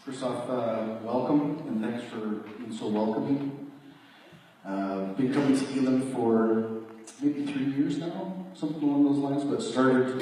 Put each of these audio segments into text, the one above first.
First off, welcome, and thanks for being so welcoming. Been coming to Elim for maybe 3 years now, something along those lines, but started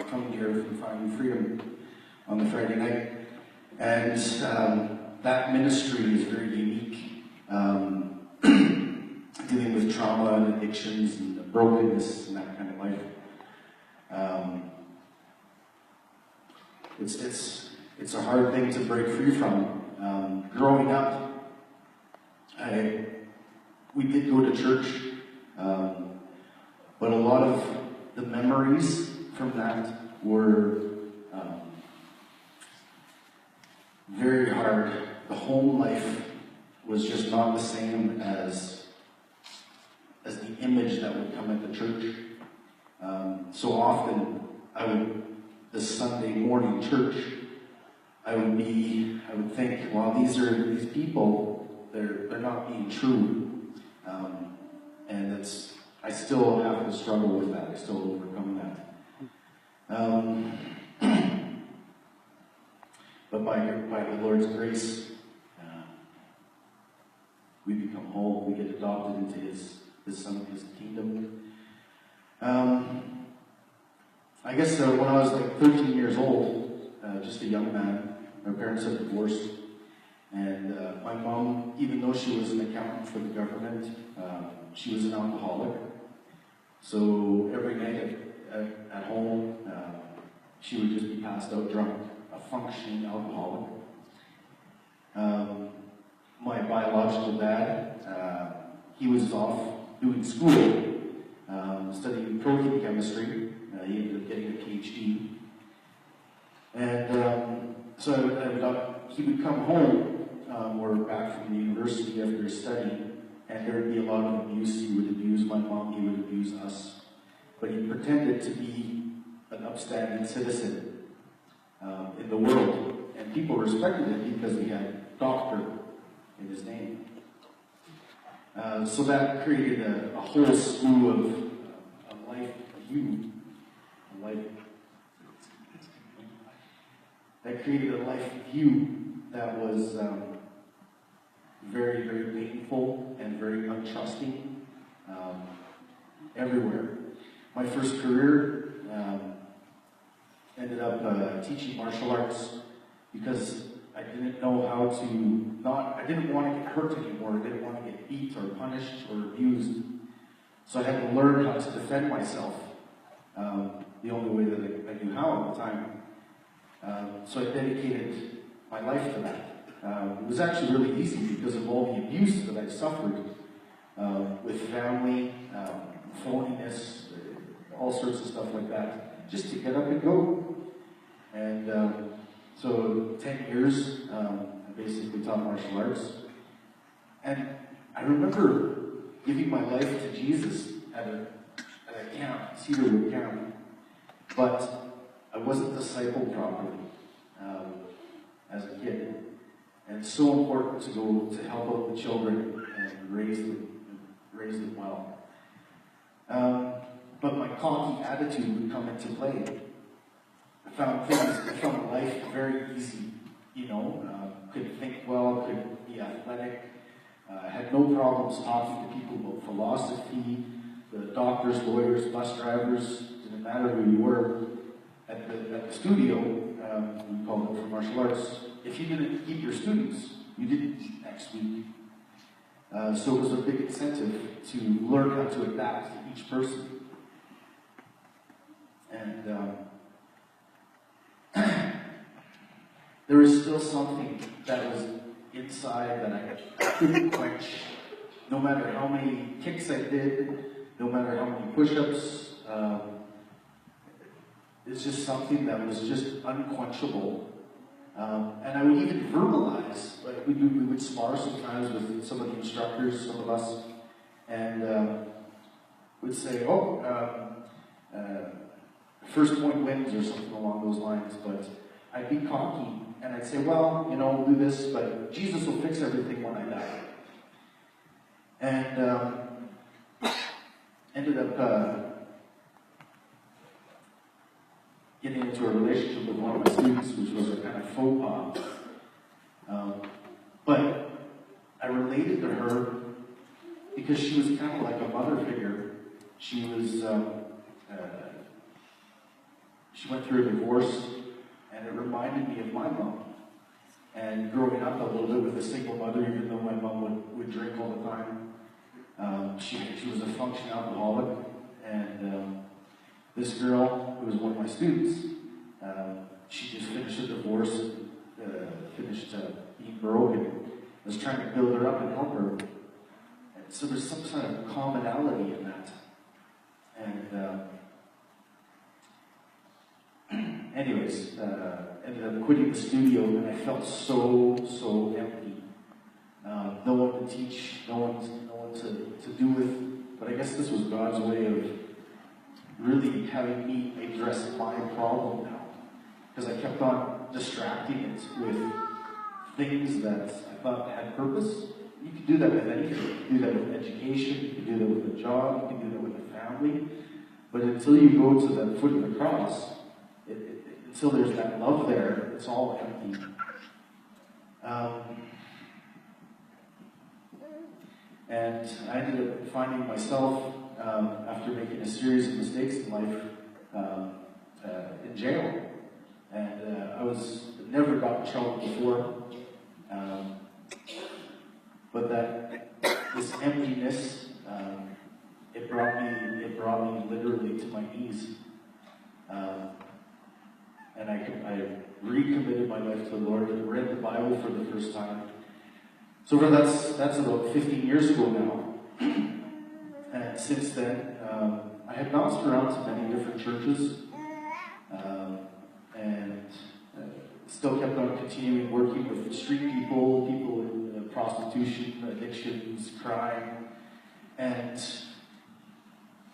coming here from Finding Freedom on the Friday night. And that ministry is very unique, dealing with trauma and addictions and brokenness and that kind of life. It's a hard thing to break free from. Growing up, we did go to church, but a lot of the memories from that were very hard. The home life was just not the same as the image that would come at the church. So often, this Sunday morning church, I would think, well, these people, they're not being true. And I still have to struggle with that. I still overcome that. But by the Lord's grace, we become whole. We get adopted into His Son, His kingdom. I guess when I was like 13 years old, just a young man, my parents had divorced, and my mom, even though she was an accountant for the government, she was an alcoholic. So every night at home, she would just be passed out drunk, a functioning alcoholic. My biological dad, he was off doing school, studying protein chemistry. He ended up getting a PhD. And so he would come home or back from the university after his study, and there would be a lot of abuse. He would abuse my mom, he would abuse us. But he pretended to be an upstanding citizen in the world, and people respected him because he had doctor in his name. So that created a whole slew of life view. That created a life view that was very, very painful and very untrusting everywhere. My first career ended up teaching martial arts because I didn't know how to I didn't want to get hurt anymore. I didn't want to get beat or punished or abused. So I had to learn how to defend myself the only way that I knew how at the time. So I dedicated my life to that. It was actually really easy because of all the abuse that I suffered with family, phoniness, all sorts of stuff like that, just to get up and go. And so 10 years, I basically taught martial arts. And I remember giving my life to Jesus at a camp, Cedarwood Camp, but I wasn't discipled properly as a kid. And it's so important to go to help out the children and raise them well. But my cocky attitude would come into play. I found life very easy, could think well, could be athletic, had no problems talking to people about philosophy, the doctors, lawyers, bus drivers, didn't matter who you were. At the studio, we called it for martial arts, if you didn't keep your students, you didn't eat next week. So it was a big incentive to learn how to adapt to each person. And there was still something that was inside that I couldn't quench. No matter how many kicks I did, no matter how many push-ups, it's just something that was just unquenchable. And I would even verbalize, like we would spar sometimes with some of the instructors, some of us, and would say, first point wins or something along those lines. But I'd be cocky, and I'd say, well, we'll do this, but Jesus will fix everything when I die. And ended up getting into a relationship with one of my students, which was a kind of faux pas. But I related to her because she was kind of like a mother figure. She went through a divorce, and it reminded me of my mom. And growing up a little bit with a single mother, even though my mom would drink all the time, she was a functioning alcoholic. And this girl, who was one of my students, she just finished a divorce, finished being broken, was trying to build her up and help her. And so there's some kind of commonality in that. And anyways, ended up quitting the studio, and I felt so empty. No one to teach, no one to do with. But I guess this was God's way of really having me address my problem now. Because I kept on distracting it with things that I thought had purpose. You can do that with anything. You can do that with education, you can do that with a job, you can do that with a family. But until you go to the foot of the cross, until there's that love there, it's all empty. And I ended up finding myself, after making a series of mistakes in life, in jail. And I never got in trouble before. But this emptiness, it brought me literally to my knees. And I recommitted my life to the Lord and read the Bible for the first time. So that's about 15 years ago now. And since then, I had bounced around to many different churches, and still kept on continuing working with street people in prostitution, addictions, crime, and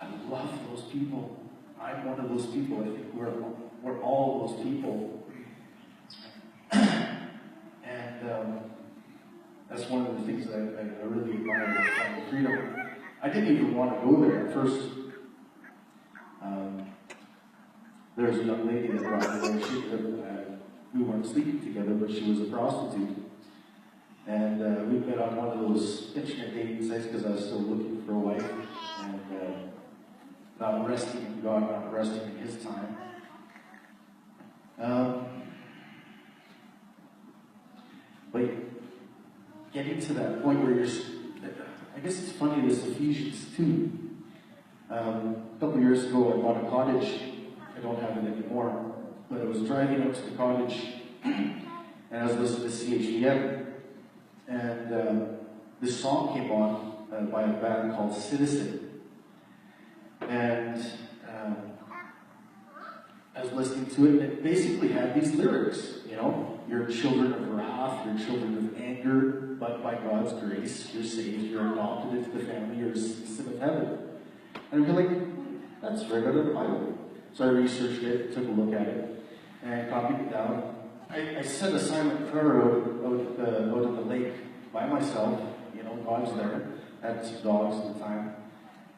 I love those people. I'm one of those people. I think we're all those people. And that's one of the things that I really admire about finding freedom. I didn't even want to go there at first. There was a young lady that brought me there. We weren't sleeping together, but she was a prostitute. And we met on one of those internet dating sites because I was still looking for a wife. And not resting in God, not resting in His time. But getting to that point where I guess it's funny, this Ephesians 2. A couple of years ago, I bought a cottage. I don't have it anymore. But I was driving up to the cottage, and I was listening to CHVM. And this song came on by a band called Citizen. And I was listening to it, and it basically had these lyrics, you're children of wrath, you're children of anger, but by God's grace, you're saved, you're adopted into the family, you're a citizen of heaven. And I'd be like, that's right out of the Bible. So I researched it, took a look at it, and copied it down. I said a silent prayer out of the lake by myself, God's there. I had some dogs at the time.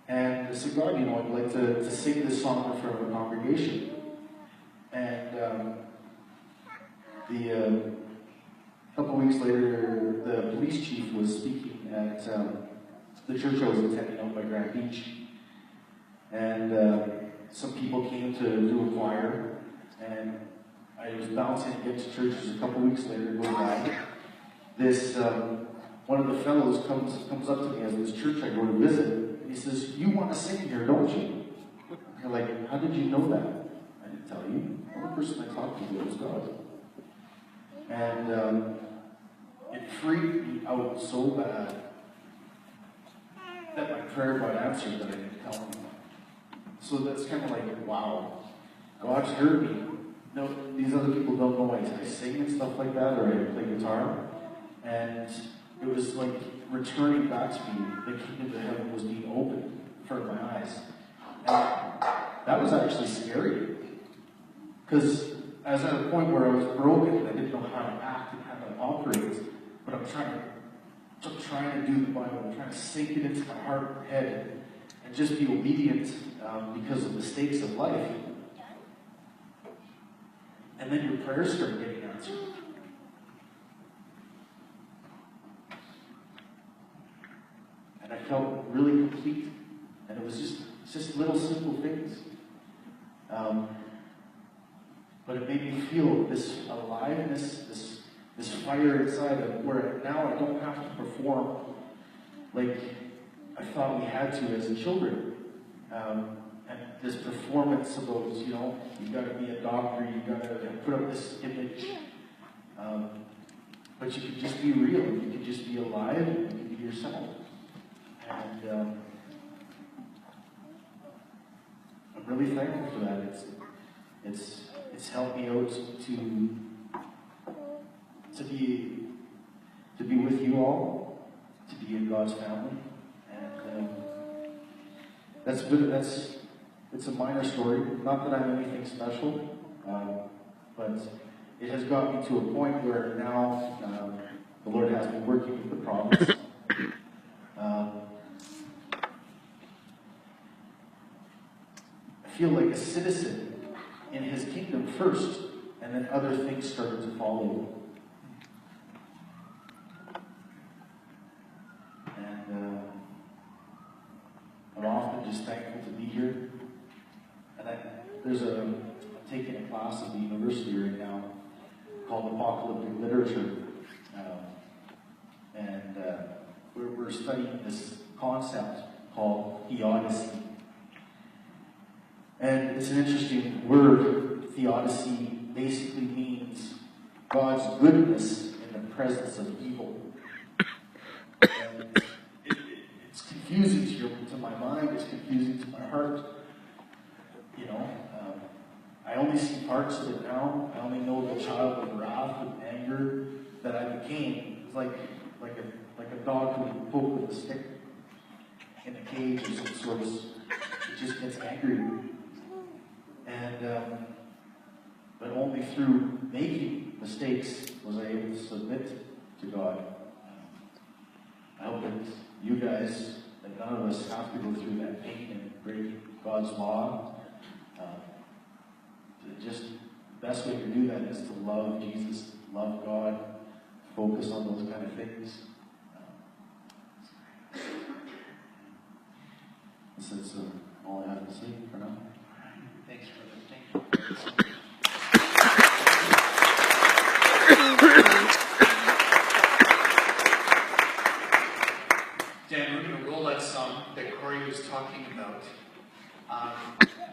And I said, God, I'd like to sing this song in front of a congregation. And a couple weeks later, the police chief was speaking at the church I was attending out by Grand Beach. And some people came to do a choir. And I was bouncing against churches a couple weeks later, goes by. This, one of the fellows comes up to me as this church I go to visit. And he says, you want to sing here, don't you? And I'm like, how did you know that? I didn't tell you. The only person I talked to was God. And it freaked me out so bad that my prayer got answered that I didn't tell him. So that's kind of like, wow, God's heard me. No, these other people don't know I sing and stuff like that, or I play guitar. And it was like returning back to me, the kingdom of heaven was being opened in front of my eyes. And that was actually scary. Because I was at a point where I was broken and I didn't know how to act and how to operate. But I'm trying to do the Bible. I'm trying to sink it into my heart and head and just be obedient because of the stakes of life. And then your prayers start getting answered. felt really complete. And it was just little simple things. But it made me feel this aliveness, this fire inside of where now I don't have to perform like I thought we had to as children. And this performance about, you got to be a doctor, you got to put up this image. But you could just be real, you could just be alive, and you could be yourself. And I'm really thankful for that. It's helped me out to be with you all, to be in God's family, and that's good. It's a minor story. Not that I'm anything special, but it has got me to a point where now the Lord has me working with the promise. I feel like a citizen in His kingdom first, and then other things started to follow. And I'm often just thankful to be here. And I'm taking a class at the university right now called Apocalyptic Literature. And we're studying this concept called theodicy. And it's an interesting word. Theodicy basically means God's goodness in the presence of evil. And it's confusing to my mind, it's confusing to my heart. I only see parts of it now. I only know the child of wrath and anger that I became. It's like a dog who you poke with a stick in a cage or some sort of. It just gets angry. And but only through making mistakes was I able to submit to God. I hope that you guys, that none of us have to go through that pain and break God's law. Just the best way to do that is to love Jesus, love God, focus on those kind of things. That's all I have to say for now. Thanks for listening. Dan, we're going to roll that song that Cory was talking about.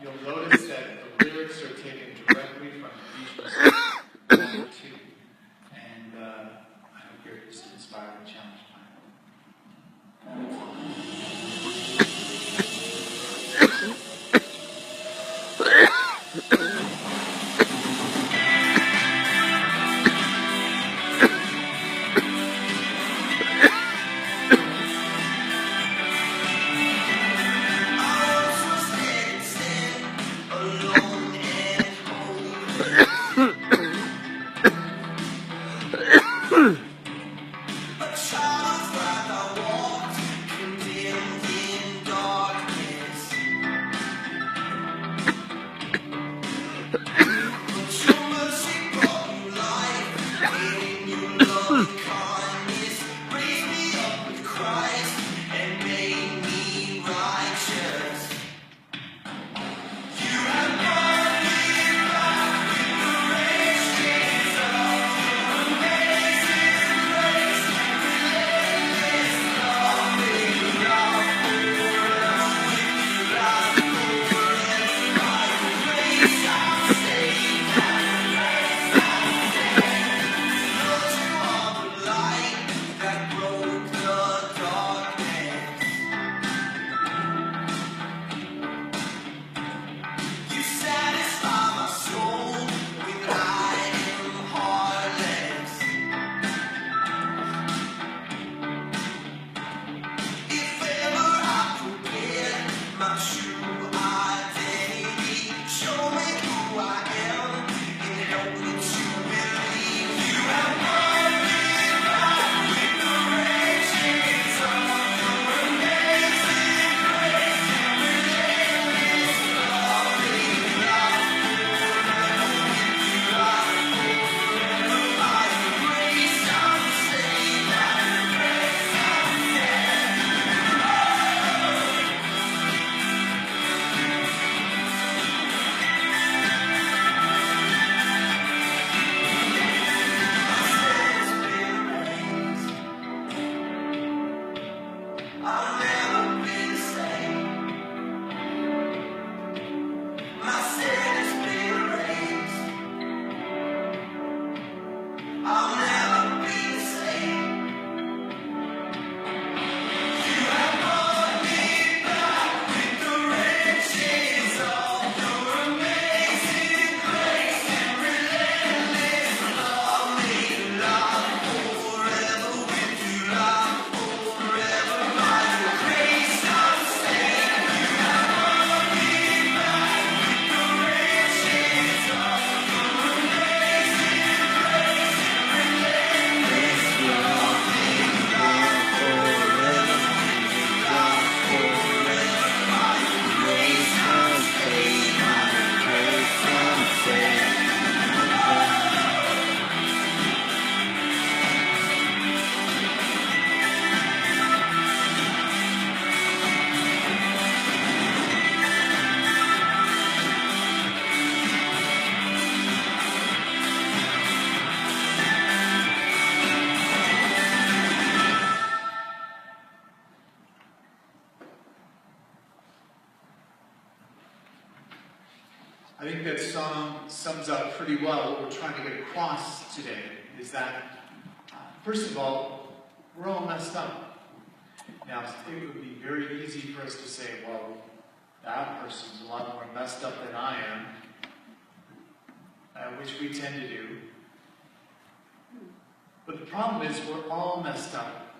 You'll notice that the lyrics are taken directly from Ephesians 1 and 2. And I hope you're just inspired and challenged by sums up pretty well what we're trying to get across today, is that, first of all, we're all messed up. Now, it would be very easy for us to say, well, that person's a lot more messed up than I am, which we tend to do. But the problem is we're all messed up.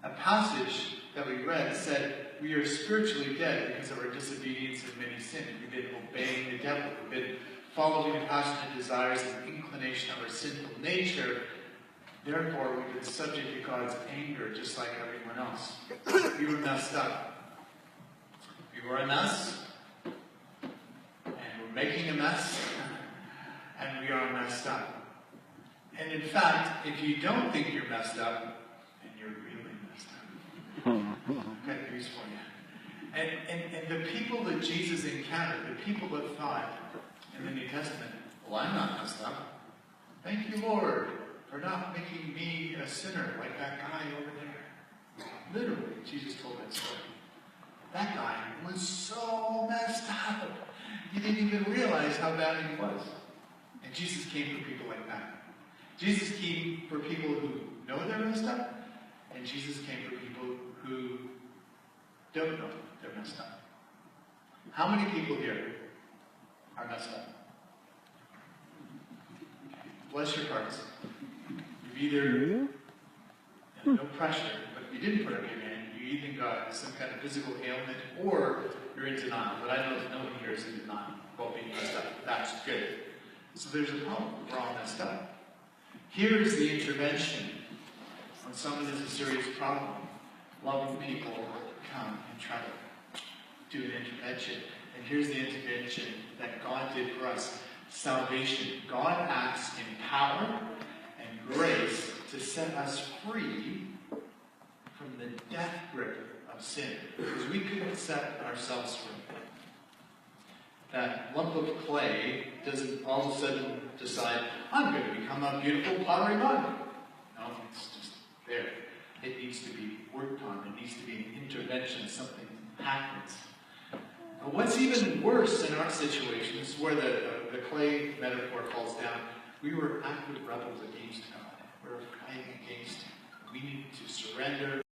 A passage that we read said we are spiritually dead because of our disobedience and many sins. We've been obeying the devil. We've been following the passionate desires and inclination of our sinful nature. Therefore, we've been subject to God's anger just like everyone else. We were messed up. We were a mess. And we're making a mess. And we are messed up. And in fact, if you don't think you're messed up, then you're really messed up. I've got news for you. And the people that Jesus encountered, the people that thought in the New Testament, well, I'm not messed up. Thank you, Lord, for not making me a sinner like that guy over there. Literally, Jesus told that story. That guy was so messed up. He didn't even realize how bad he was. And Jesus came for people like that. Jesus came for people who know they're messed up, and Jesus came for people who don't know they're messed up. How many people here are messed up? Bless your hearts. You've either, no pressure, but you didn't put up your hand, you either got some kind of physical ailment or you're in denial. But I know that no one here is in denial about being messed up. That's good. So there's a problem. We're all messed up. Here's the intervention when someone has a serious problem. Loving people come and try to do an intervention. And here's the intervention that God did for us. Salvation. God acts in power and grace to set us free from the death grip of sin. Because we couldn't set ourselves free. That lump of clay doesn't all of a sudden decide, I'm going to become a beautiful pottery mug. No, it's just there. It needs to be worked on. It needs to be an intervention. Something happens. But what's even worse in our situation is where the clay metaphor falls down. We were active rebels against God. We were fighting against Him. We need to surrender.